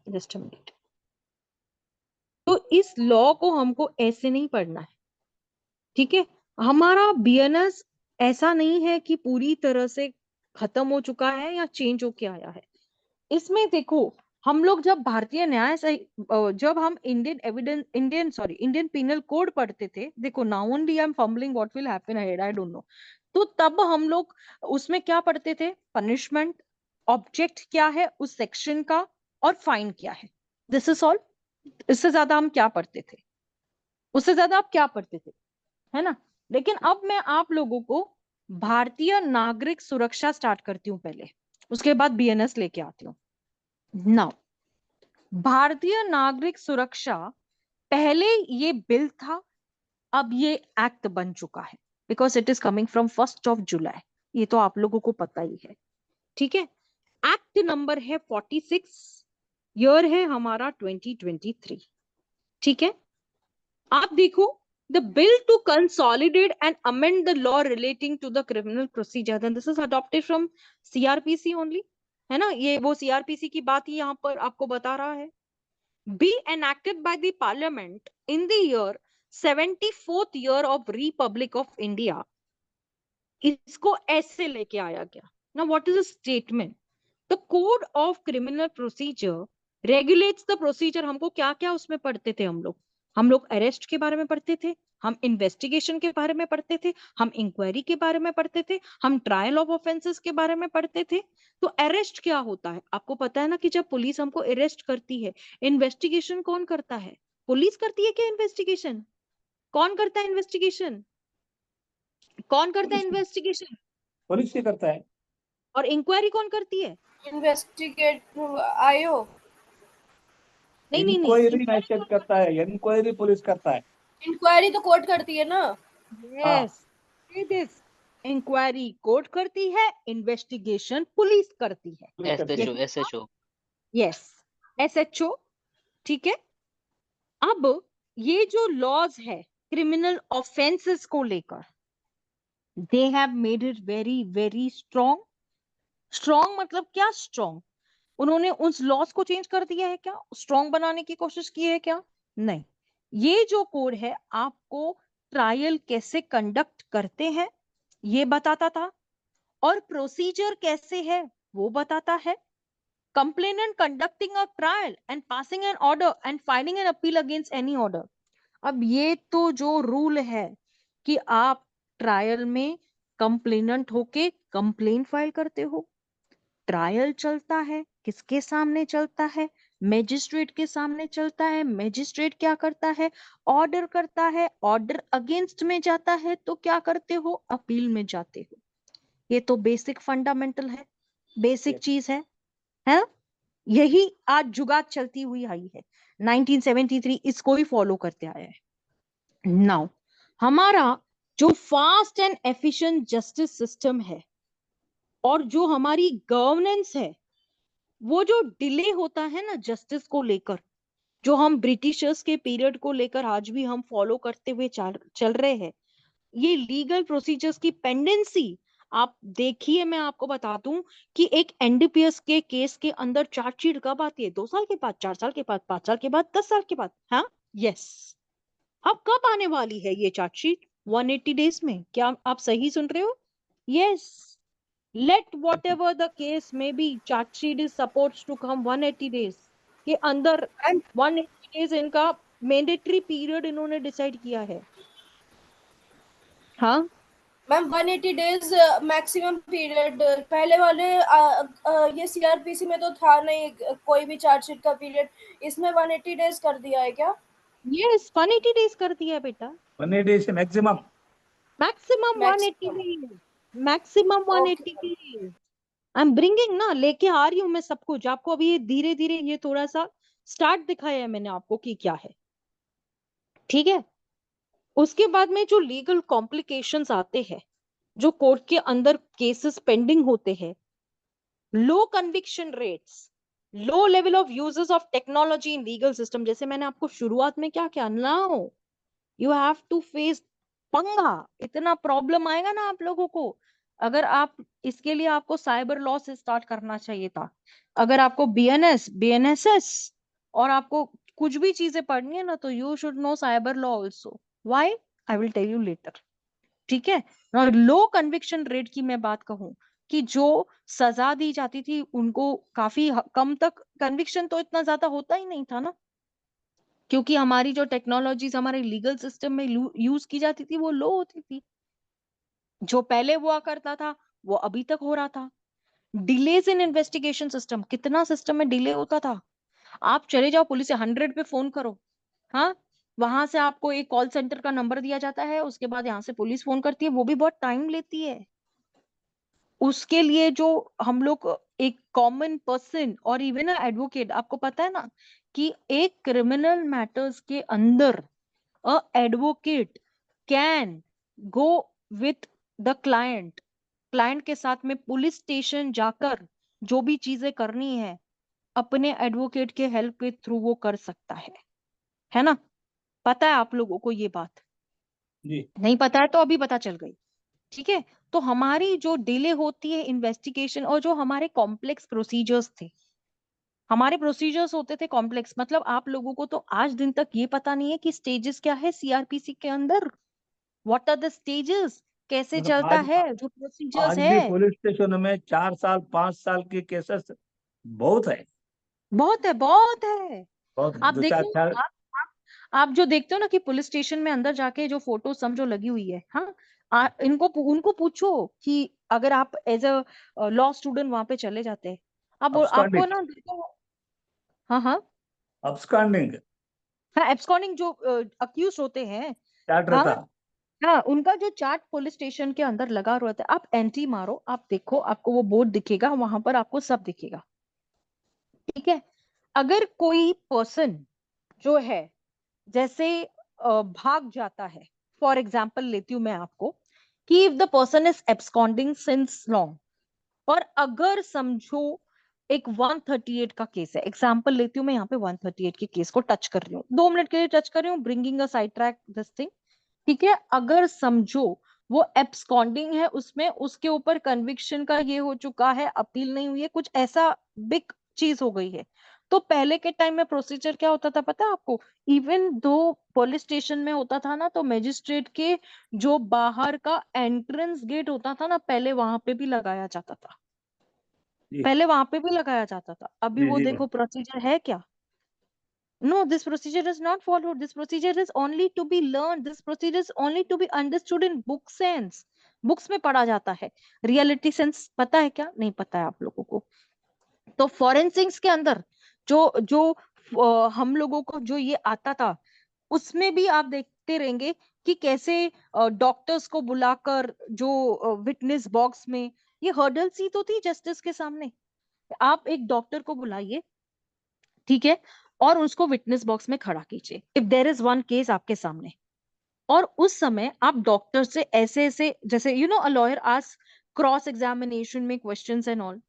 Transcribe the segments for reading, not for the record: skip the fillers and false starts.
Just a minute. तो इस law को हमको ऐसे नहीं पढ़ना है, ठीक है। हमारा बीएनएस ऐसा नहीं है कि पूरी तरह से खत्म हो चुका है या चेंज होके आया है। इसमें देखो, हम लोग जब भारतीय न्याय जब हम इंडियन पिनल कोड पढ़ते थे, देखो now only I am fumbling what will happen ahead, I don't know. तो तब हम लोग उसमें क्या पढ़ते थे? पनिशमेंट, ऑब्जेक्ट क्या है उस सेक्शन का, और फाइन क्या है। This is all. इससे ज्यादा हम क्या पढ़ते थे? उससे ज्यादा आप क्या पढ़ते थे, है ना। लेकिन अब मैं आप लोगों को भारतीय नागरिक सुरक्षा स्टार्ट करती हूँ पहले, उसके बाद बीएनएस लेके आती हूँ। नाउ, भारतीय नागरिक सुरक्षा, पहले ये बिल था, अब ये एक्ट बन चुका है, because it is coming from 1 जुलाई। ये तो आप लोगों को पता ही है, ठीक है। एक्ट नंबर है 46, ईयर है हमारा 2023, ठीक है। आप देखो, the bill to consolidate and amend the law relating to the criminal procedure, then this is adopted from CrPC only, है ना। ये वो सीआरपीसी की बात ही यहाँ पर आपको बता रहा है। Be enacted by the parliament in the year 74th year of Republic of India। इसको ऐसे लेके आया गया ना। What is the statement? The code of criminal procedure regulates the procedure. हमको क्या क्या उसमें पढ़ते थे हम लोग अरेस्ट के बारे में पढ़ते थे, हम इन्वेस्टिगेशन के बारे में पढ़ते थे, हम इंक्वायरी के बारे में पढ़ते थे, हम ट्रायल ऑफ ऑफेंसेस के बारे में पढ़ते थे। तो अरेस्ट क्या होता है आपको पता है ना, कि जब पुलिस हमको अरेस्ट करती है, इन्वेस्टिगेशन कौन करता है? पुलिस करती है क्या इन्वेस्टिगेशन? कौन करता है इन्वेस्टिगेशन? कौन करता है पुलिस इन्वेस्टिगेशन? पुलिस ही करता है। और इंक्वायरी कौन करती है? इन्वेस्टिगेट आयोग। नहीं नहीं नहीं, इंक्वायरी इंक्वायरी मैजिस्ट्रेट कौन करता है, इंक्वायरी पुलिस करता है। इंक्वायरी तो कोर्ट करती है ना। हाँ, यस, से दिस। इंक्वायरी कोर्ट करती है, इन्वेस्टिगेशन पुलिस करती है। पुलिस करती है। SHO SHO. यस, एसएचओ, ठीक है। अब ये जो लॉज है क्रिमिनल ऑफेंसेस को लेकर, they have made it very very strong. Strong मतलब क्या? स्ट्रॉन्ग, उन्होंने उस लॉस को चेंज कर दिया है क्या? स्ट्रॉन्ग बनाने की कोशिश की है क्या? नहीं। ये जो कोड है आपको ट्रायल कैसे कंडक्ट करते हैं ये बताता था, और प्रोसीजर कैसे है वो बताता है। Complainant conducting a trial and passing an order and filing an appeal against any order. अब ये तो जो रूल है कि आप ट्रायल में कंप्लेनेंट होके कंप्लेन फाइल करते हो, ट्रायल चलता है, किसके सामने चलता है? मैजिस्ट्रेट के सामने चलता है। मैजिस्ट्रेट क्या करता है? ऑर्डर करता है। ऑर्डर अगेंस्ट में जाता है तो क्या करते हो? अपील में जाते हो। ये तो बेसिक फंडामेंटल है, बेसिक चीज है ना? यही आज जुगात चलती हुई आई है, 1973 इसको ही फॉलो करते आया है। नाउ, हमारा जो fast and efficient justice system है और जो हमारी गवर्नेंस है, वो जो डिले होता है ना जस्टिस को लेकर, जो हम ब्रिटिशर्स के पीरियड को लेकर आज भी हम फॉलो करते हुए चल रहे हैं, ये लीगल प्रोसीजर्स की पेंडेंसी। आप देखिए, मैं आपको बता दूं कि एक एनडीपीएस के केस के अंदर चार्जशीट कब आती है? 2 साल के बाद, 4 साल के बाद, 5 साल के बाद, 10 साल के बाद। हाँ, यस। अब कब आने वाली है ये चार्जशीट? 180 डेज में। क्या आप सही सुन रहे हो? Yes. Let whatever the case may be, charge sheet is supposed to come 180 days के अंदर। 180 days इनका मैंडेटरी पीरियड इन्होंने डिसाइड किया है। हाँ मैम 180 डेज मैक्सिमम पीरियड। पहले वाले ये सीआरपीसी में तो था नहीं कोई भी चार्जशीट का पीरियड, इसमें 180 डेज कर दिया है क्या? यस, 180 डेज कर दिया बेटा। 180 days maximum. Maximum 180 days, maximum 180 okay. Days. I am bringing ना, लेके आ रही हूँ मैं सब कुछ आपको। अभी ये धीरे धीरे ये थोड़ा सा स्टार्ट दिखाया है मैंने आपको कि क्या है, ठीक है। उसके बाद में जो लीगल कॉम्प्लिकेशंस आते हैं, जो कोर्ट के अंदर केसेस पेंडिंग होते हैं, low conviction rates, low level of usages of technology in legal system. जैसे मैंने आपको शुरुआत में क्या क्या, now you have to face पंगा। इतना प्रॉब्लम आएगा ना आप लोगों को, अगर आप इसके लिए आपको साइबर लॉ से स्टार्ट करना चाहिए था। अगर आपको बीएनएस, बीएनएसएस और आपको कुछ भी चीजें पढ़नी है ना, तो you should know cyber law also. Why? I will tell you later. ठीक है। और लो कन्विक्शन रेट की मैं बात कहूं कि जो सजा दी जाती थी उनको काफी कम तक, कन्विक्शन तो इतना ज्यादा होता ही नहीं था ना, क्योंकि हमारी जो टेक्नोलॉजीज हमारे लीगल सिस्टम में यूज की जाती थी वो लो होती थी। जो पहले हुआ करता था वो अभी तक हो रहा था। डिलेज इन इन्वेस्टिगेशन सिस्टम, कितना सिस्टम में डिले होता था। आप चले जाओ पुलिस से 100 पे फोन करो, हाँ, वहां से आपको एक कॉल सेंटर का नंबर दिया जाता है, उसके बाद यहाँ से पुलिस फोन करती है, वो भी बहुत टाइम लेती है। उसके लिए जो हम लोग, एक कॉमन पर्सन और इवन एडवोकेट, आपको पता है ना कि एक क्रिमिनल मैटर्स के अंदर a advocate can go with the client, client के साथ में पुलिस स्टेशन जाकर जो भी चीजें करनी है अपने एडवोकेट के हेल्प के थ्रू वो कर सकता है ना। पता है आप लोगों को ये बात? जी। नहीं पता है तो अभी पता चल गई। ठीक है। तो हमारी जो डिले होती है इन्वेस्टिगेशन, और जो हमारे कॉम्प्लेक्स प्रोसीजर्स थे, हमारे प्रोसीजर्स होते थे कॉम्प्लेक्स, मतलब आप लोगों को तो आज दिन तक ये पता नहीं है कि स्टेजेस क्या है सीआरपीसी के अंदर। व्हाट आर द स्टेजेस, कैसे मतलब चलता आज, है जो प्रोसीजर्स आज भी है। पुलिस स्टेशनों में 4 साल 5 साल के केसेस बहुत है। बहुत है, बहुत है। बहुत आप दो चार देखो, चार आप आप जो देखते हो ना कि पुलिस स्टेशन में अंदर जाके जो फोटो समझो लगी हुई है, हाँ, उनको पूछो कि अगर आप एज अ लॉ स्टूडेंट वहां पे चले जाते, अब आपको अब्सकॉन्डिंग, ना देखो। हाँ हाँ। अब्सकॉन्डिंग हाँ, एब्सकॉन्डिंग जो अक्यूज होते हैं, चार्ट हाँ रहता। हाँ, उनका जो चार्ट पुलिस स्टेशन के अंदर लगा हुआ था, आप एंट्री मारो, आप देखो, आपको वो बोर्ड दिखेगा, वहां पर आपको सब दिखेगा। ठीक है। अगर कोई पर्सन जो है जैसे भाग जाता है, फॉर एग्जाम्पल लेती हूँ मैं आपको, कि if the person is absconding since long, और अगर समझो एक 138 का केस है, एग्जाम्पल लेती हूँ मैं यहाँ पे 138 के केस को टच कर रही हूँ, 2 मिनट के लिए टच कर रही हूँ, bringing a side track this thing. ठीक है। अगर समझो वो एब्सकॉन्डिंग है, उसमें उसके ऊपर कन्विक्शन का ये हो चुका है, अपील नहीं हुई है, कुछ ऐसा बिग चीज हो गई है, तो पहले के टाइम में प्रोसीजर क्या होता था पता है आपको? इवन दो पुलिस स्टेशन में होता था ना, तो मजिस्ट्रेट के जो बाहर का एंट्रेंस गेट होता था ना, पहले वहां पे भी लगाया जाता था। जी पहले वहां पे भी लगाया जाता था, अभी जी वो जी देखो प्रोसीजर है क्या? No, this procedure is not followed. This procedure is only to be learned. This procedure is only to be understood in book sense. Books में पढ़ा जाता है। रियलिटी सेंस पता है क्या? नहीं पता है आप लोगों को। तो फॉरेंसिक्स के अंदर जो जो हम लोगों को जो ये आता था, उसमें भी आप देखते रहेंगे कि कैसे डॉक्टर्स को बुलाकर जो विटनेस बॉक्स में, ये हर्डल्स ही तो थी जस्टिस के सामने। आप एक डॉक्टर को बुलाइए, ठीक है, और उसको विटनेस बॉक्स में खड़ा कीजिए, if there is one case आपके सामने, और उस समय आप डॉक्टर से ऐसे ऐसे, जैसे you know a lawyer ask cross examination में क्वेश्चंस एंड ऑल,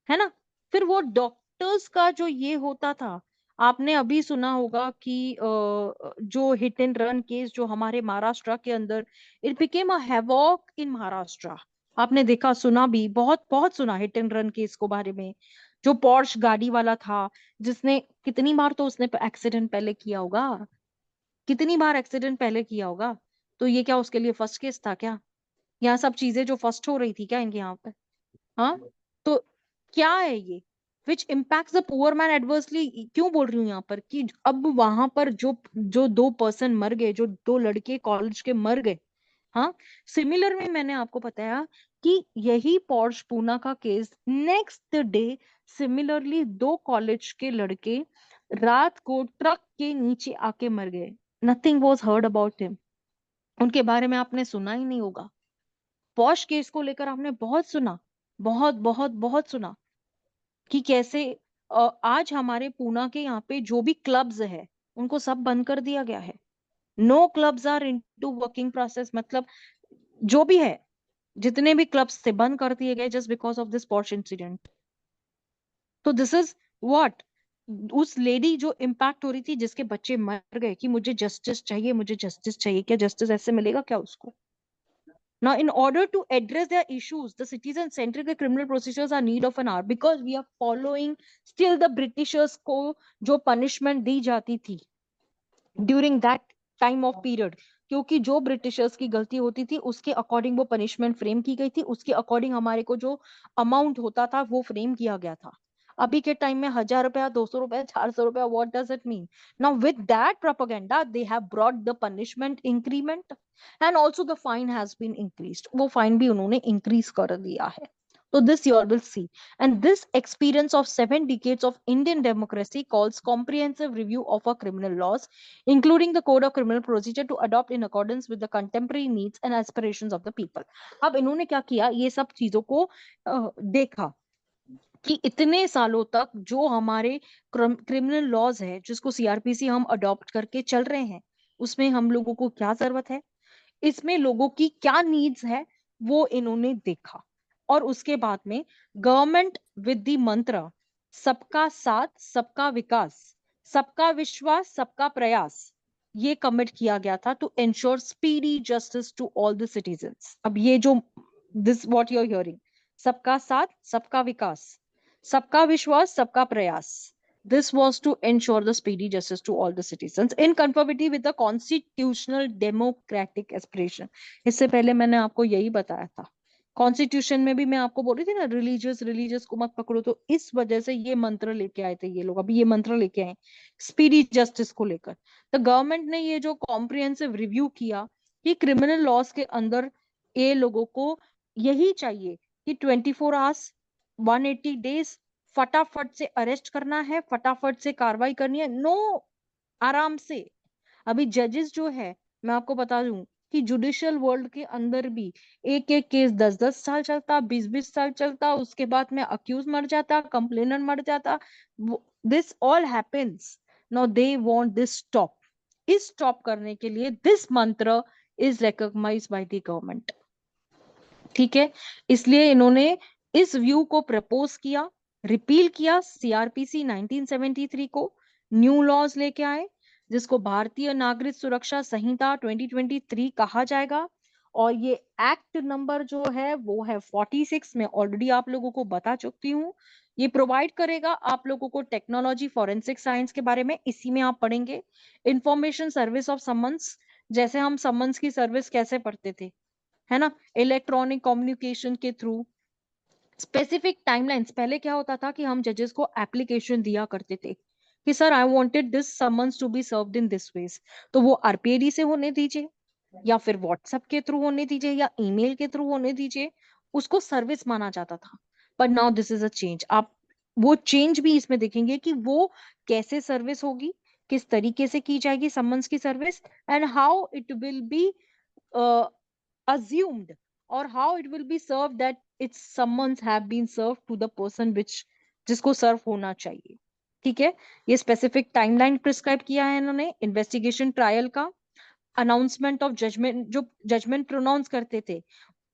है ना। फिर वो डॉक्टर्स का जो ये होता था, आपने अभी सुना होगा कि जो हिट एंड रन केस जो हमारे महाराष्ट्र के अंदर, इट बिकेम अ हैवॉक इन महाराष्ट्र। आपने देखा, सुना भी, बहुत बहुत सुना हिट एंड रन केस को बारे में। जो पॉर्श गाड़ी वाला था, जिसने कितनी बार तो उसने एक्सीडेंट पहले किया होगा, कितनी बार एक्सीडेंट पहले किया होगा। तो ये क्या उसके लिए फर्स्ट केस था क्या? यहाँ सब चीजें जो फर्स्ट हो रही थी क्या इनके यहाँ पे? हाँ। तो क्या है ये, which impact the poor man adversely? क्यों बोल रही हूँ यहाँ पर कि अब वहां पर जो जो दो पर्सन मर गए, जो दो लड़के कॉलेज के मर गए, हाँ, सिमिलर में मैंने आपको बताया कि यही पॉर्श पूना का केस नेक्स्ट डे, सिमिलरली दो कॉलेज के लड़के रात को ट्रक के नीचे आके मर गए। Nothing was heard about him. उनके बारे में आपने सुना ही नहीं होगा। पॉश केस को लेकर आपने बहुत सुना, बहुत बहुत बहुत सुना कि कैसे आज हमारे पूना के यहाँ पे जो भी क्लब्स है उनको सब बंद कर दिया गया है। No clubs are into working process, मतलब जो भी है, जितने भी क्लब्स थे बंद कर दिए गए just because of this posh incident. तो दिस इज व्हाट, उस लेडी जो इम्पैक्ट हो रही थी, जिसके बच्चे मर गए, कि मुझे जस्टिस चाहिए, मुझे जस्टिस चाहिए, क्या जस्टिस ऐसे मिलेगा क्या उसको? Now, in order to address their issues, the citizen-centric criminal procedures are need of an hour, because we are following still the Britishers को जो punishment दी जाती थी during that time of period, क्योंकि जो ब्रिटिशर्स की गलती होती थी उसके अकॉर्डिंग वो पनिशमेंट फ्रेम की गई थी, उसके अकॉर्डिंग हमारे को जो अमाउंट होता था वो फ्रेम किया गया था। अभी के टाइम में 1000 रुपया, 200 रुपया, 400 रुपया, what does it mean? Now with that propaganda they have brought the punishment increment and also the fine has been increased. वो फाइन भी उन्होंने इंक्रीज कर दिया है। So this you all will see. And this experience of 7 decades of Indian democracy calls comprehensive review of our criminal laws, including the code of criminal procedure, to adopt in accordance with the contemporary needs and aspirations of the people. अब इन्होंने क्या किया, ये सब चीजों को देखा कि इतने सालों तक जो हमारे क्रिमिनल लॉज है जिसको सीआरपीसी हम अडॉप्ट करके चल रहे हैं, उसमें हम लोगों को क्या जरूरत है, इसमें लोगों की क्या नीड्स है, वो इन्होंने देखा। और उसके बाद में गवर्नमेंट विद द मंत्र सबका साथ सबका विकास, सबका विश्वास सबका प्रयास, ये कमिट किया गया था to ensure speedy justice to all the citizens. अब ये जो this what you are hearing, सबका साथ सबका विकास, सबका विश्वास सबका प्रयास, this was to ensure the speedy justice to all the citizens in conformity with the constitutional democratic aspiration। इससे पहले मैंने आपको यही बताया था, कॉन्स्टिट्यूशन में भी मैं आपको बोल रही थी ना, रिलीजियस को मत पकड़ो, तो इस वजह से ये मंत्र लेके आए थे ये लोग, अभी ये मंत्र लेके आए स्पीडी जस्टिस को लेकर। तो गवर्नमेंट ने ये जो कॉम्प्रिहेंसिव रिव्यू किया कि क्रिमिनल लॉज के अंदर ये लोगों को यही चाहिए कि 24 आवर्स 180 डेज फटाफट से अरेस्ट करना है, फटाफट से कार्रवाई करनी है, नो आराम से। अभी जजेस जो है, मैं आपको बता दूं कि जुडिशियल वर्ल्ड के अंदर भी एक एक केस 10-10 साल चलता, 20-20 साल चलता, उसके बाद में अक्यूज मर जाता, कंप्लेनर मर जाता, this all happens. Now they want this stop. इस स्टॉप करने के लिए दिस मंत्र is recognized by the government, ठीक है। इसलिए इन्होंने इस व्यू को प्रपोज किया, रिपील किया सीआरपीसी 1973 को, न्यू लॉज लेके आए जिसको भारतीय नागरिक सुरक्षा संहिता 2023 कहा जाएगा। और ये एक्ट नंबर जो है वो है 46, मैं ऑलरेडी आप लोगों को बता चुकी हूँ। ये प्रोवाइड करेगा आप लोगों को टेक्नोलॉजी फॉरेंसिक साइंस के बारे में, इसी में आप पढ़ेंगे। इंफॉर्मेशन सर्विस ऑफ समन्स, जैसे हम समन्स की सर्विस कैसे पढ़ते थे, है ना, इलेक्ट्रॉनिक कम्युनिकेशन के थ्रू। स्पेसिफिक टाइमलाइंस, पहले क्या होता था कि हम जजेस को एप्लीकेशन दिया करते थे कि sir I wanted this summons to be served in this ways, तो वो आरपीआईडी से होने दीजिए या फिर व्हाट्सएप के थ्रू होने दीजिए या ईमेल के थ्रू होने दीजिए, उसको सर्विस माना जाता था। But now this is a change. आप वो चेंज भी इसमें देखेंगे कि वो कैसे सर्विस होगी, किस तरीके से की जाएगी समन्स की service, and how it will be assumed or how it will be served that its summons have been served to the person which जिसको सर्व होना चाहिए, ठीक है। ये स्पेसिफिक टाइमलाइन प्रिस्क्राइब किया है इन्होंने। इन्वेस्टिगेशन ट्रायल का, अनाउंसमेंट ऑफ जजमेंट, जो जजमेंट प्रोनाउंस करते थे।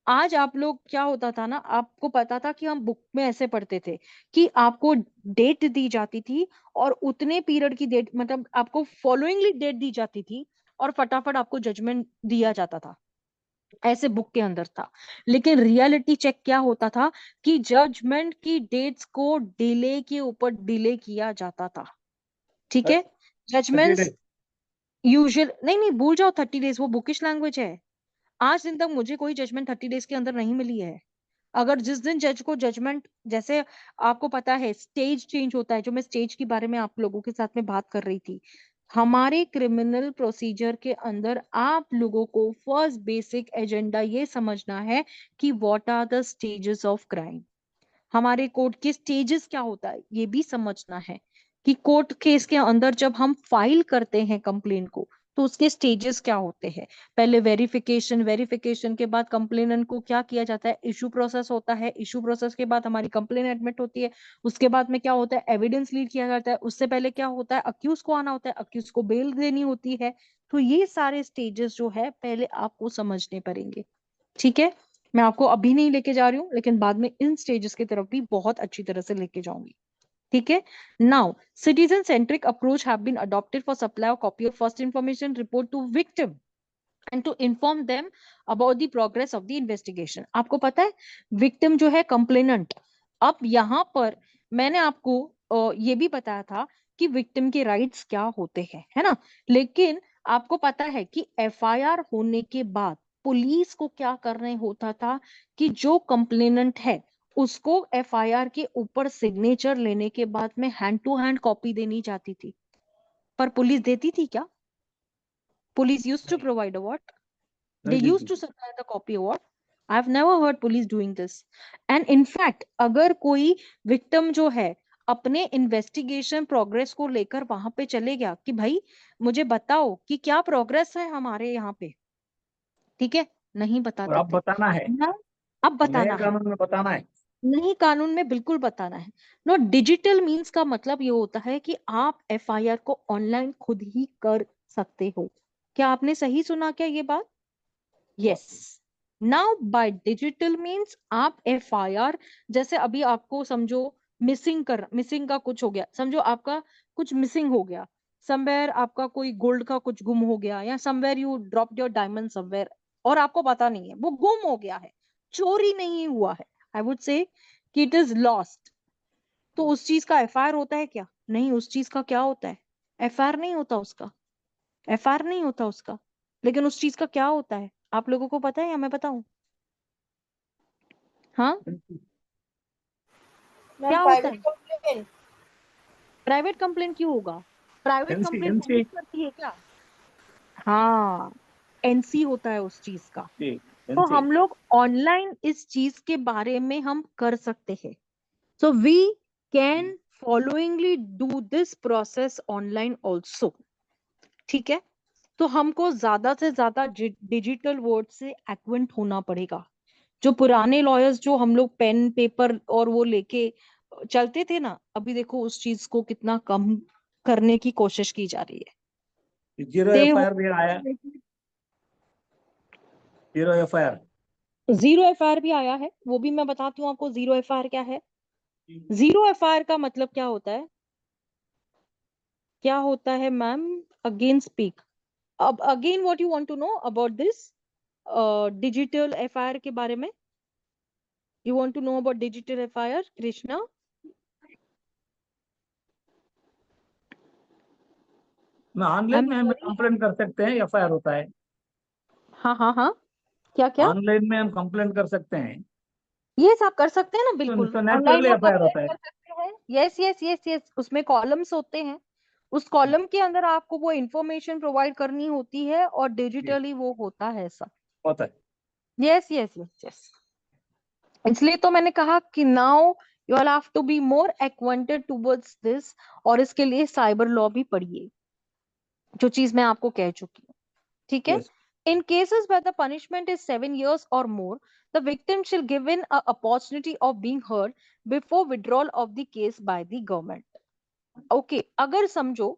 आज आप लोग क्या होता था ना, आपको पता था कि हम बुक में ऐसे पढ़ते थे कि आपको डेट दी जाती थी और उतने पीरियड की डेट, मतलब आपको फॉलोइंगली डेट दी जाती थी और फटाफट आपको जजमेंट दिया जाता था, ऐसे बुक के अंदर था। लेकिन रियलिटी चेक क्या होता था कि जजमेंट की डेट्स को डिले के ऊपर डिले किया जाता था, ठीक है। 30 जजमेंट्स days। यूजुअल नहीं भूल जाओ, 30 डेज वो बुकिश लैंग्वेज है। आज दिन तक मुझे कोई जजमेंट 30 डेज के अंदर नहीं मिली है। अगर जिस दिन जज को जजमेंट, जैसे आपको पता है स्टेज चेंज होता है, जो मैं स्टेज के बारे में आप लोगों के साथ में बात कर रही थी, हमारे क्रिमिनल प्रोसीजर के अंदर आप लोगों को फर्स्ट बेसिक एजेंडा ये समझना है कि what are the stages of crime. हमारे कोर्ट के स्टेजेस क्या होता है ये भी समझना है कि कोर्ट केस के अंदर जब हम फाइल करते हैं कंप्लेन को तो उसके स्टेजेस क्या होते हैं। पहले वेरिफिकेशन, वेरिफिकेशन के बाद कंप्लेनेंट को क्या किया जाता है, इशू प्रोसेस होता है, इशू प्रोसेस के बाद हमारी कंप्लेन एडमिट होती है, उसके बाद में क्या होता है, एविडेंस लीड किया जाता है, उससे पहले क्या होता है, अक्यूज को आना होता है, अक्यूज को बेल देनी होती है। तो ये सारे स्टेजेस जो है पहले आपको समझने पड़ेंगे, ठीक है। मैं आपको अभी नहीं लेके जा रही हूँ, लेकिन बाद में इन स्टेजेस की तरफ भी बहुत अच्छी तरह से लेके जाऊंगी, ठीक है। Now citizen centric approach have been adopted for supply of copy of first information report to victim and to inform them about the progress of the investigation. आपको पता है विक्टिम जो है कंप्लेनेंट, अब यहाँ पर मैंने आपको ये भी बताया था कि विक्टिम के राइट्स क्या होते हैं, है ना। लेकिन आपको पता है कि एफआईआर होने के बाद पुलिस को क्या करने होता था कि जो कंप्लेनेंट है उसको एफआईआर के ऊपर सिग्नेचर लेने के बाद में हैंड टू हैंड कॉपी देनी जाती थी। पर पुलिस देती थी क्या? Police used to नहीं, provide a what? They नहीं used देती to थी। supply the copy or what? I've never heard police doing this. And in fact, अगर कोई victim जो है अपने इन्वेस्टिगेशन प्रोग्रेस को लेकर वहां पे चले गया कि भाई मुझे बताओ कि क्या प्रोग्रेस है हमारे यहाँ पे, ठीक है, नहीं और बताते अब थे बताना है, ना, अब और नए बताना है। कानून में बताना है। नहीं, कानून में बिल्कुल बताना है। नो, डिजिटल मीन्स का मतलब ये होता है कि आप एफआईआर को ऑनलाइन खुद ही कर सकते हो। क्या आपने सही सुना क्या ये बात? Yes. Now by digital means आप एफआईआर, जैसे अभी आपको समझो मिसिंग का कुछ हो गया, समझो आपका कुछ मिसिंग हो गया, समवेयर आपका कोई गोल्ड का कुछ गुम हो गया, या somewhere you dropped your diamond somewhere और आपको पता नहीं है, वो गुम हो गया है, चोरी नहीं हुआ है, आई वुड से कि इट इज लॉस्ट। तो उस चीज का एफआईआर होता है क्या? नहीं, उस चीज का क्या होता है? एफआईआर नहीं होता उसका, एफआईआर नहीं होता उसका। लेकिन उस चीज का क्या होता है आप लोगों को पता है या मैं बताऊं? हाँ, मैम क्या होता प्राइवेट है? कंप्लेन। प्राइवेट कंप्लेंट क्यों होगा? Private NC, complaint NC. Police करती है क्या? हाँ, एनसी होता है उस चीज का। जी, तो एनसी। हम लोग ऑनलाइन इस चीज के बारे में हम कर सकते हैं। So we can followingly do this process online also, ठीक है। तो हमको ज्यादा से ज्यादा डिजिटल वर्ड से एक्वेंट होना पड़ेगा। जो पुराने लॉयर्स जो हम लोग पेन पेपर और वो लेके चलते थे ना, अभी देखो उस चीज को कितना कम करने की कोशिश की जा रही है। जीरो दे एफ आई हो आर भी आया, zero F I R. Zero FIR भी आया है, वो भी मैं बताती हूँ आपको जीरो एफआईआर क्या है। जीरो एफआईआर का मतलब क्या होता है? क्या होता है मैम? Again speak. अब again what you want to know about this digital FIR के बारे में? You want to know about digital FIR, Krishna? मैं आई ऑनलाइन एम में हम सॉरी। कंप्लेंट कर सकते हैं, एफ आई आर होता है। हाँ हाँ हाँ, क्या क्या? ऑनलाइन में हम कंप्लेंट कर सकते हैं, ये सब कर सकते हैं ना, बिल्कुल तो ऑनलाइन नेचुरली आप एफ आई आर कंप्लेन होता है। कर सकते हैं। यस यस यस यस, उसमें कॉलम्स होते हैं, उस कॉलम के अंदर आपको वो इंफॉर्मेशन प्रोवाइड करनी होती है और जी, डिजिटली वो होता है सब। होता है। Yes yes yes yes. इसलिए तो मैंने कहा कि now you all have to be more acquainted towards this, और इसके लिए साइबर लॉ भी पढ़िए, जो चीज मैं आपको कह चुकी हूँ, ठीक है। Yes. In cases where the punishment is 7 years or more, the victim shall given a opportunity of being heard before withdrawal of the case by the government. Okay, अगर समझो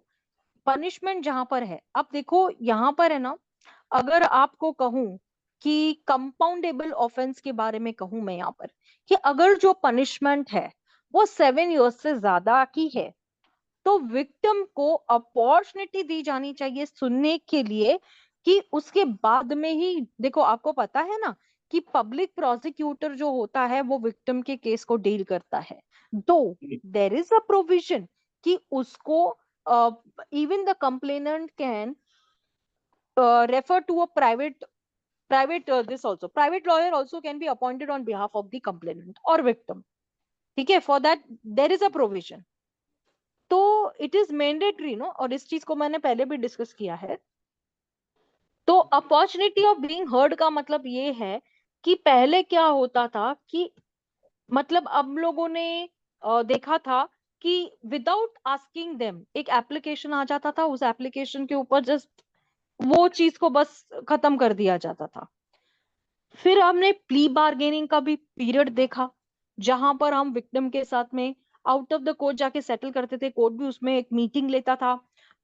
पनिशमेंट जहां पर है, अब देखो यहाँ पर है ना, अगर आपको कहूं कि कंपाउंडेबल ऑफेंस के बारे में कहूं मैं यहाँ पर, कि अगर जो पनिशमेंट है वो 7 years से ज्यादा की है, तो विक्टिम को अपॉर्चुनिटी दी जानी चाहिए सुनने के लिए, कि उसके बाद में ही, देखो आपको पता है ना कि पब्लिक प्रोसिक्यूटर जो होता है वो विक्टिम के केस को डील करता है। दो देर इज अ प्रोविजन कि उसको even the complainant can refer to a private this also private lawyer also can be appointed on behalf of the complainant or victim, ठीक है। For that there is a provision. तो it is mandatory no, और इस चीज को मैंने पहले भी डिस्कस किया है। तो अपॉर्चुनिटी ऑफ बीइंग हर्ड का मतलब ये है कि पहले क्या होता था कि मतलब हम लोगों ने देखा था कि विदाउट आस्किंग देम एक एप्लीकेशन आ जाता था, उस एप्लीकेशन के ऊपर जस्ट वो चीज को बस खत्म कर दिया जाता था। फिर हमने प्ली बार्गेनिंग का भी पीरियड देखा, जहां पर हम विक्टिम के साथ में आउट ऑफ द कोर्ट जाके सेटल करते थे, कोर्ट भी उसमें एक मीटिंग लेता था।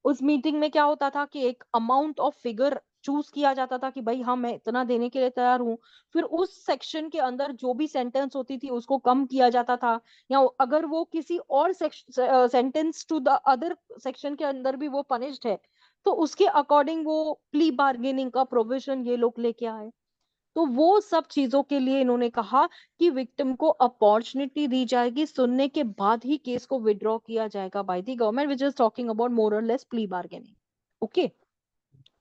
उस मीटिंग में क्या होता था कि एक अमाउंट ऑफ फिगर चूज किया जाता था कि भाई हाँ मैं इतना देने के लिए तैयार हूँ। फिर उस सेक्शन के अंदर जो भी सेंटेंस होती थी उसको कम किया जाता था, या अगर वो किसी और sentence to the other section के अंदर भी वो पनिश्ड है, तो उसके अकॉर्डिंग वो प्ली बार्गेनिंग का प्रोविजन ये लोग लेके आए। तो वो सब चीजों के लिए इन्होंने कहा कि विक्टिम को अपॉर्चुनिटी दी जाएगी, सुनने के बाद ही केस को विड्रॉ किया जाएगा by the government, which is talking about more और less plea bargaining. Okay,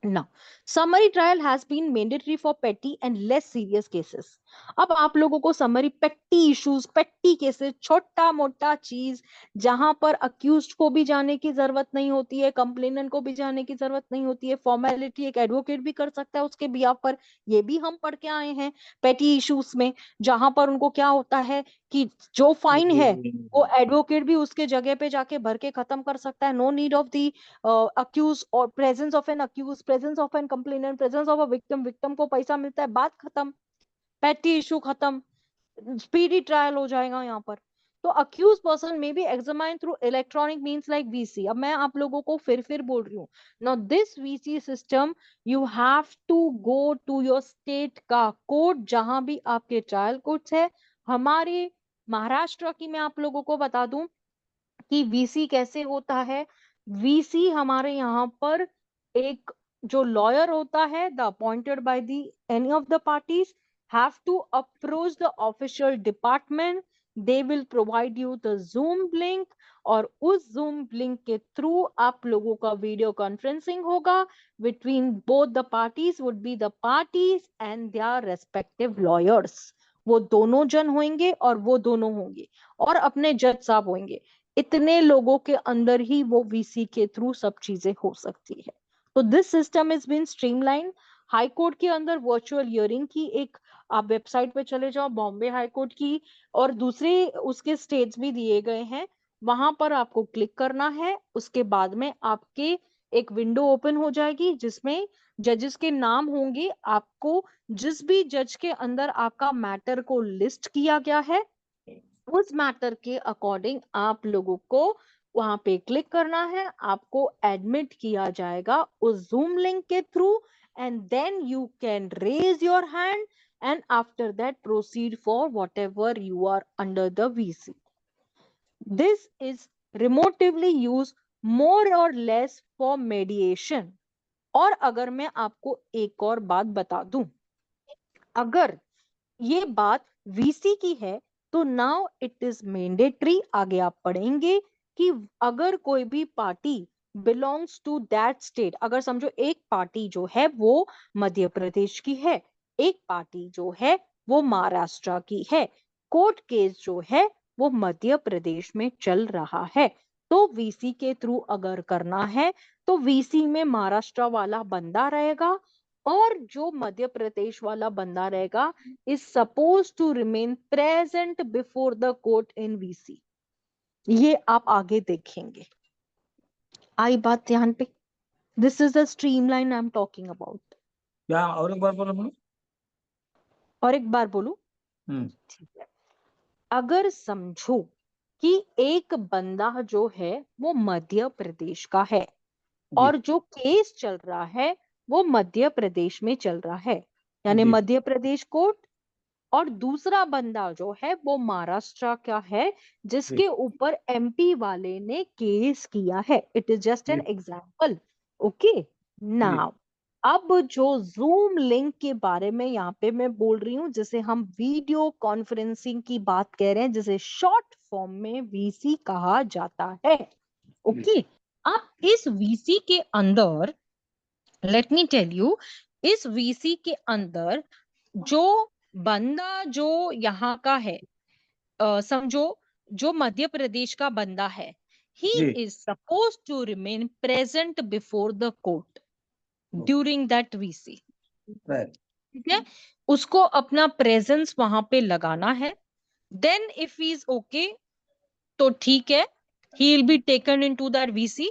now summary trial has been mandatory for petty and less serious cases। अब आप लोगों को summary patty issues, patty cases, छोटा मोटा चीज जहां पर अक्यूज्ड को भी जाने की जरूरत नहीं होती है, कंप्लेनेंट को भी जाने की जरूरत नहीं होती है, फॉर्मेलिटी एक एडवोकेट भी कर सकता है उसके बिहाफ पर, ये भी हम पढ़ के आए हैं पेटी इश्यूज में, जहां पर उनको क्या होता है कि जो फाइन है वो एडवोकेट भी उसके जगह पे जाके भर के खत्म कर सकता है। No need of the accused or presence of an accused, presence of an complainant, presence of a victim, victim को पैसा मिलता है, बात खत्म, पेटी इशू खत्म, स्पीडी ट्रायल हो जाएगा यहाँ पर। तो accused person may be examine through electronic means like VC. अब मैं आप लोगों को फिर बोल रही हूँ, now this VC system you have to go to your state का कोर्ट, जहां भी आपके ट्रायल कोर्ट्स है। हमारे महाराष्ट्र की मैं आप लोगों को बता दूं कि वीसी कैसे होता है। वीसी हमारे यहाँ पर एक जो लॉयर होता है, the appointed by the any of the parties have to approach the official department, they will provide you the Zoom link, और उस जूम लिंक के थ्रू आप लोगों का वीडियो कॉन्फ्रेंसिंग होगा between both the parties, would be the parties and their respective lawyers. वो दोनों जन होंगे और वो दोनों होंगे और अपने जज साहब होंगे। इतने लोगों के अंदर ही वो वीसी के थ्रू सब चीजें हो सकती है। तो this system is been streamline. High court के अंदर वर्चुअल हियरिंग की एक, आप वेबसाइट पे चले जाओ बॉम्बे हाई कोर्ट की, और दूसरे उसके स्टेट्स भी दिए गए हैं, वहां पर आपको क्लिक करना है। उसके बाद में आपके एक विंडो ओपन हो जाएगी जिसमें जजेस के नाम होंगे। आपको जिस भी जज के अंदर आपका मैटर को लिस्ट किया गया है, उस मैटर के अकॉर्डिंग आप लोगों को वहां पे क्लिक करना है, आपको एडमिट किया जाएगा उस जूम लिंक के through, and then you can raise your hand and after that proceed for whatever you are under the VC. This is remotely use more और लेस फॉर मेडिएशन। और अगर मैं आपको एक और बात बता दूं, अगर ये बात वीसी की है तो नाउ इट इज मैंडेटरी, आगे आप पढ़ेंगे कि अगर कोई भी party belongs to that state, अगर समझो एक पार्टी जो है वो मध्य प्रदेश की है, एक पार्टी जो है वो महाराष्ट्र की है, कोर्ट केस जो है वो मध्य प्रदेश में चल रहा है, तो वीसी के थ्रू अगर करना है तो वीसी में महाराष्ट्र वाला बंदा रहेगा, और जो मध्य प्रदेश वाला बंदा रहेगा is supposed to remain present before the court in VC। ये आप आगे देखेंगे। आई बात ध्यान पे? This is the streamline I am talking about. क्या और एक बार बोलो? और एक बार बोलूं? ठीक है। अगर समझो कि एक बंदा जो है वो मध्य प्रदेश का है और जो केस चल रहा है वो मध्य प्रदेश में चल रहा है, यानी मध्य प्रदेश कोर्ट, और दूसरा बंदा जो है वो महाराष्ट्र का है जिसके ऊपर एमपी वाले ने केस किया है। It is just an example. Okay, now अब जो जूम लिंक के बारे में यहाँ पे मैं बोल रही हूँ, जिसे हम वीडियो कॉन्फ्रेंसिंग की बात कह रहे हैं, जिसे शॉर्ट फॉर्म में वीसी कहा जाता है। ओके, अब इस वीसी के अंदर लेट मी टेल यू, इस वीसी के अंदर जो बंदा जो यहाँ का है, समझो जो मध्य प्रदेश का बंदा है, he is suppose to remain present before the court during that VC. ठीक है, उसको अपना प्रेजेंस वहां पे लगाना है। Then if he is okay तो ठीक है, he will be taken into that VC,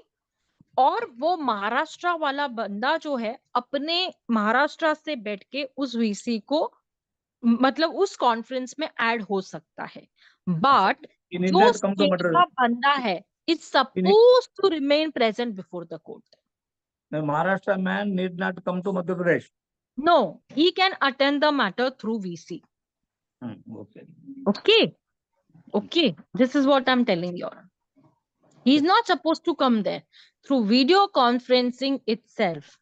और वो महाराष्ट्र वाला बंदा जो है अपने महाराष्ट्र से बैठ के उस वीसी को, मतलब उस कॉन्फ्रेंस में ऐड हो सकता है। बट जो स्टेट का बंदा है is suppose to remain present before the court. Maharashtra man need not come to Madhya Pradesh. No, he can attend the matter through VC. Okay okay, okay, this is what I am telling you. He is not supposed to come there. Through video conferencing itself,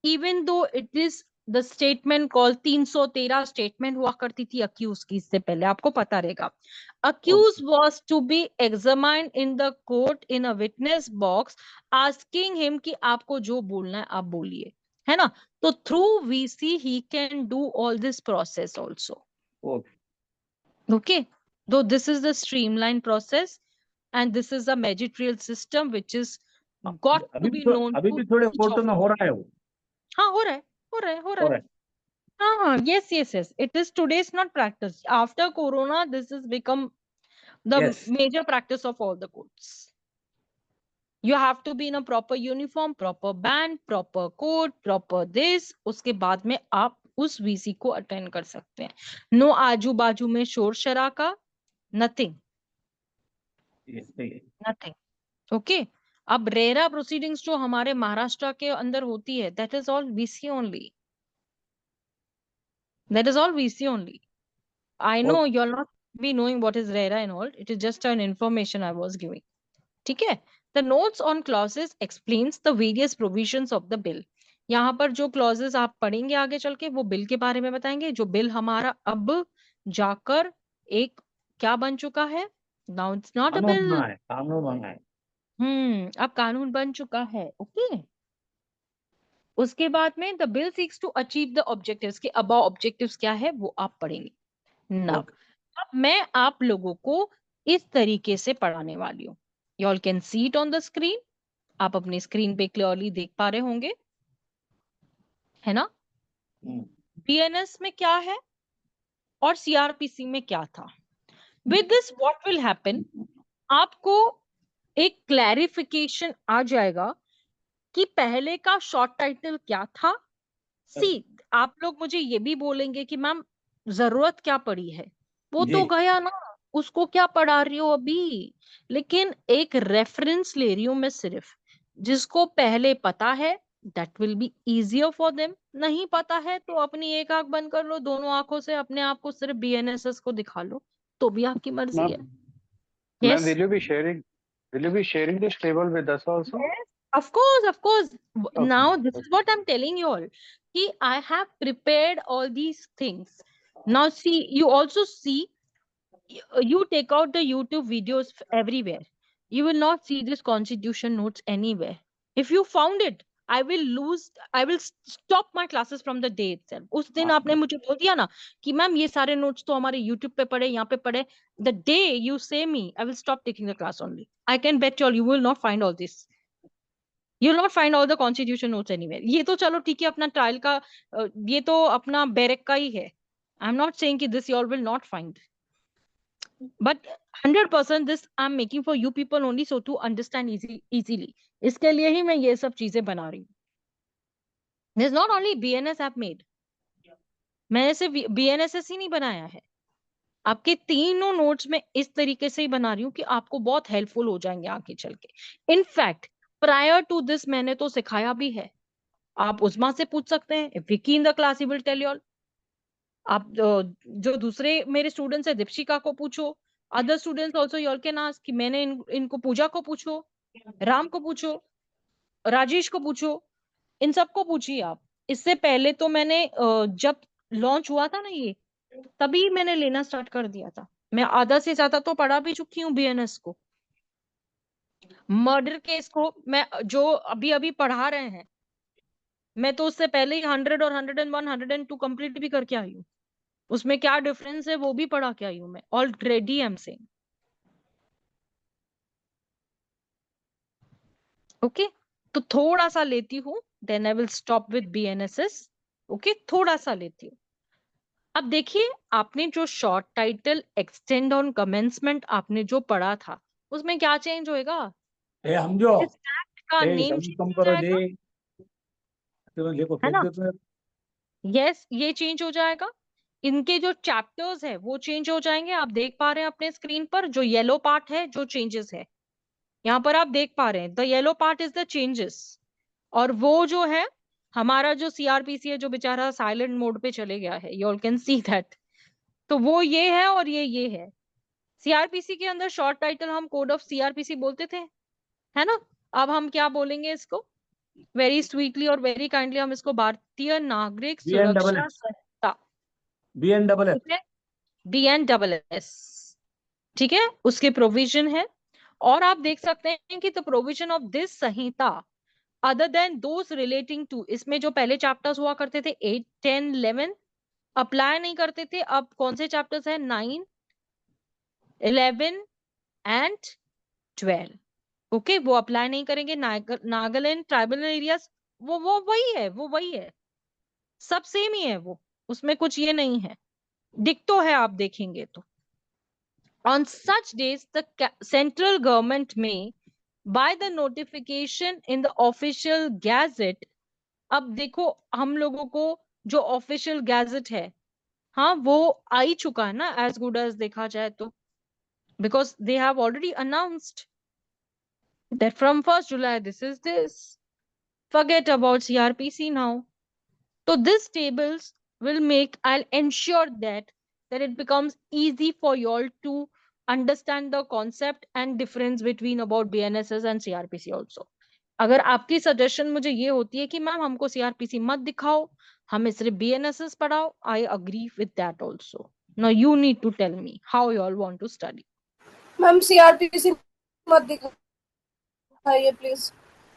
even though it is the statement called 313 statement हुआ करती थी accused की, इससे पहले आपको पता रहेगा, accused was to be examined in the court in a witness box, asking him कि आपको जो बोलना है आप बोलिए, है ना? तो through VC he can do all this process also. Okay, though this is the streamlined process and this is a magisterial system which is got to be known अभी to भी थोड़े each कोर्टों of में हो रहा है वो। हाँ हो रहा है, हो रहा है, हो रहा है। हाँ, yes, yes, yes. It is today's not practice. After Corona, this has become the Yes. major practice of all the courts. You have to be in a proper uniform, proper band, proper coat, proper this. उसके बाद में आप उस VC को attend कर सकते हैं। No आजू बाजू में शोर शराका, नथिंग, नथिंग। ओके, अब रेरा प्रोसीडिंग्स जो हमारे महाराष्ट्र के अंदर होती है, that is all VC only, that is all VC only. I know you'll not be knowing what is RERA and all. It is just an information I was giving. ठीक है? The notes on clauses explains the various provisions of the bill. यहाँ पर जो clauses आप पढ़ेंगे आगे चल के वो बिल के बारे में बताएंगे। जो बिल हमारा अब जाकर एक क्या बन चुका है? Now it's not a bill. कानून बना है। अब कानून बन चुका है। ओके, उसके बाद में the bill seeks to achieve the objectives के अबव ऑब्जेक्टिव्स क्या है वो आप पढ़ेंगे। नाउ अब मैं आप लोगों को इस तरीके से पढ़ाने वाली हूँ। You all can see it on the screen, आप अपनी स्क्रीन पे क्लियरली देख पा रहे होंगे, है ना? बीएनएस में क्या है और सीआरपीसी में क्या था। With this what will happen, आपको एक क्लैरिफिकेशन आ जाएगा कि पहले का शॉर्ट टाइटल क्या था। सी, आप लोग मुझे ये भी बोलेंगे कि मैम जरूरत क्या पड़ी है, वो तो गया ना, उसको क्या पढ़ा रही हो अभी। लेकिन एक रेफरेंस ले रही हूं मैं सिर्फ, जिसको पहले पता है that will be easier for them, नहीं पता है तो अपनी एक आंख बंद कर लो, दोनों आंखों से अपने आप को सिर्फ बीएनएसएस को दिखा लो, तो भी आपकी मर्जी है। Ma'am, will you be sharing this table with us also? Yes, of course, of course. Okay. Now this is what I'm telling you all. Ki I have prepared all these things. Now see, you also see, you take out the YouTube videos everywhere. You will not see this constitution notes anywhere. If you found it, I will stop my classes from the day itself. उस दिन आपने मुझे बोल दिया ना कि ma'am ये सारे notes तो हमारे YouTube पे पड़े, यहाँ पे पड़े, the day you say me, I will stop taking the class only. I can bet you all, you will not find all this. You will not find all the constitution notes anywhere. ये तो चलो ठीक है, अपना trial का ये तो अपना बैरक का ही है. I'm not saying कि this you all will not find. But 100% this I'm making for you people only, so to understand easily. इसके लिए ही मैं ये सब चीजें बना रही हूँ. There's not only BNS I've made. मैंने सिर्फ BNSS ही नहीं बनाया है, आपके तीनों नोट्स में इस तरीके से ही बना रही हूँ कि आपको बहुत हेल्पफुल हो जाएंगे आगे चल के. इनफैक्ट प्रायर टू दिस मैंने तो सिखाया भी है. आप उस्मा से पूछ सकते हैं, Vicky in the class he will tell you all. आप जो दूसरे मेरे स्टूडेंट्स है, दीपशिका को पूछो, other students also you all can ask कि मैंने इनको पूजा को पूछो, राम को पूछो, राजेश को पूछो, इन सबको पूछिए आप. इससे पहले तो मैंने जब लॉन्च हुआ था ना ये, तभी मैंने लेना स्टार्ट कर दिया था. मैं आधा से ज्यादा तो पढ़ा भी चुकी हूँ बीएनएस को. मर्डर केस को मैं जो अभी अभी पढ़ा रहे हैं, मैं तो उससे पहले ही 100 और 101 102 कंप्लीट भी करके आई हूँ. उसमें क्या डिफरेंस है वो भी पढ़ा के आई हूँ मैं already. I am saying okay. तो थोड़ा सा लेती हूँ, then I will stop with BNSS. Okay, थोड़ा सा लेती हूँ. अब देखिए, आपने जो short title extend on commencement आपने जो पढ़ा था, उसमें क्या चेंज होएगा? हम जो इस एक्ट का नेम कम करो दे, है ना? यस, ये चेंज हो जाएगा. इनके जो चैप्टर्स है वो चेंज हो जाएंगे. आप देख पा रहे हैं अपने स्क्रीन पर जो येलो पार्ट है, जो चेंजेस है यहाँ पर आप देख पा रहे हैं. The yellow part is the changes. और वो जो है हमारा जो सीआरपीसी है, जो बेचारा साइलेंट मोड पे चले गया है, you all can see that. तो वो ये है और ये है. सीआरपीसी के अंदर शॉर्ट टाइटल हम कोड ऑफ सीआरपीसी बोलते थे, है ना। अब हम क्या बोलेंगे इसको, वेरी स्वीटली और वेरी काइंडली हम इसको भारतीय नागरिक सुरक्षा संहिता, BNSS ठीक है, BNSS, ठीक है, उसके प्रोविजन है। और आप देख सकते हैं कि the provision of this Sanhita other than those relating to, इसमें जो पहले चैप्टर्स हुआ करते थे 8, 10, 11 अप्लाई नहीं करते थे। अब कौन से चैप्टर्स हैं, 9, 11 एंड 12, ओके, वो अप्लाई नहीं करेंगे। नागालैंड ट्राइबल एरियाज, वो वही है, सब सेम ही है वो, उसमें कुछ ये नहीं है, डिक्टो है आप देखेंगे तो। On such days, the central government may, by the notification in the official gazette, अब देखो हम लोगों को जो ऑफिशियल गैजेट है, हाँ वो आ ही चुका है ना, एज गुड एज देखा जाए तो, because they have already announced that from 1st July this is this. Forget about CRPC now. So these tables will make, I'll ensure that it becomes easy for you all to understand the concept and difference between about BNSS and CRPC also. अगर आपकी suggestion मुझे ये होती है कि ma'am हमको CRPC मत दिखाओ, हमें सिर्फ BNSS पढ़ाओ, I agree with that also. Now you need to tell me how you all want to study. Ma'am CRPC मत दिखाइए प्लीज।